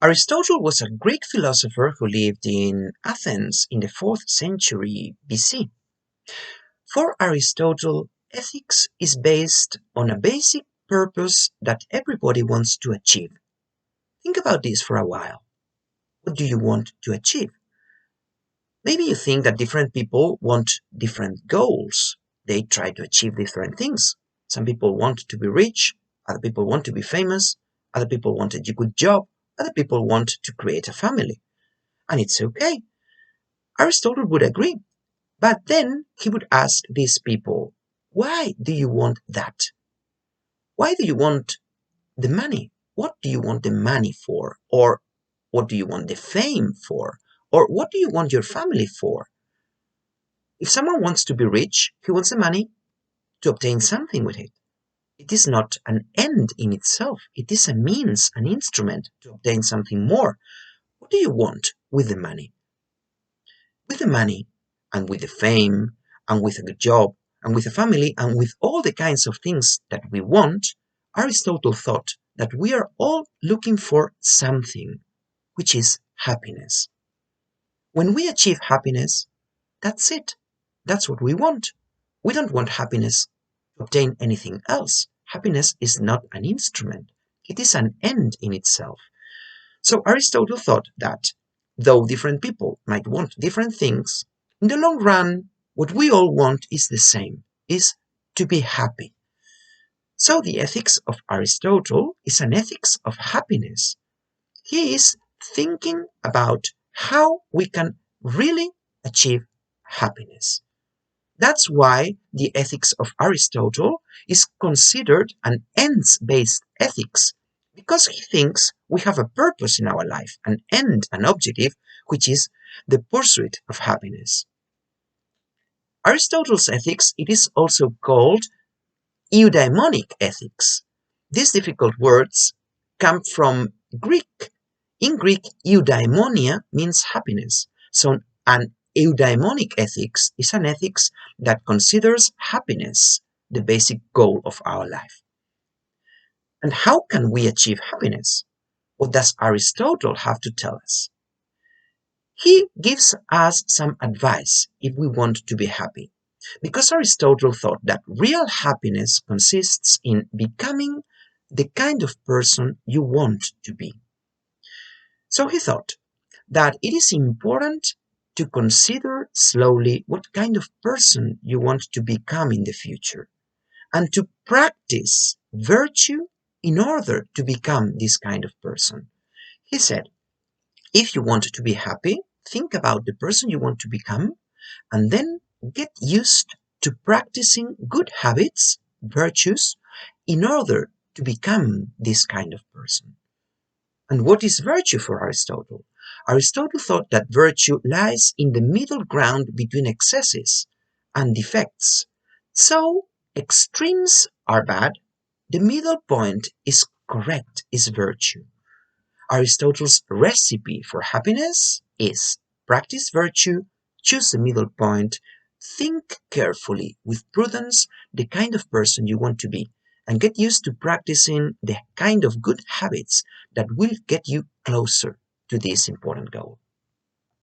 Aristotle was a Greek philosopher who lived in Athens in the 4th century BC. For Aristotle, ethics is based on a basic purpose that everybody wants to achieve. Think about this for a while. What do you want to achieve? Maybe you think that different people want different goals. They try to achieve different things. Some people want to be rich, other people want to be famous, other people want a good job, other people want to create a family. And it's okay. Aristotle would agree. But then he would ask these people, why do you want that? Why do you want the money? What do you want the money for? Or what do you want the fame for? Or what do you want your family for? If someone wants to be rich, he wants the money to obtain something with it. It is not an end in itself. It is a means, an instrument to obtain something more. What do you want with the money? With the money and with the fame and with a good job and with a family and with all the kinds of things that we want, Aristotle thought that we are all looking for something, which is happiness. When we achieve happiness, that's it. That's what we want. We don't want happiness to obtain anything else. Happiness is not an instrument. It is an end in itself. So Aristotle thought that though different people might want different things, in the long run, what we all want is the same, is to be happy. So the ethics of Aristotle is an ethics of happiness. He is thinking about how we can really achieve happiness. That's why the ethics of Aristotle is considered an ends-based ethics, because he thinks we have a purpose in our life, an end, an objective, which is the pursuit of happiness. Aristotle's ethics, it is also called eudaimonic ethics. These difficult words come from Greek. In Greek, eudaimonia means happiness. So an eudaimonic ethics is an ethics that considers happiness the basic goal of our life. And how can we achieve happiness? What does Aristotle have to tell us? He gives us some advice if we want to be happy. Because Aristotle thought that real happiness consists in becoming the kind of person you want to be. So he thought that it is important to consider slowly what kind of person you want to become in the future and to practice virtue in order to become this kind of person. He said, if you want to be happy, think about the person you want to become and then get used to practicing good habits, virtues, in order to become this kind of person. And what is virtue for Aristotle? Aristotle thought that virtue lies in the middle ground between excesses and defects. So, extremes are bad, the middle point is correct, is virtue. Aristotle's recipe for happiness is practice virtue, choose the middle point, think carefully with prudence the kind of person you want to be, and get used to practicing the kind of good habits that will get you closer to this important goal.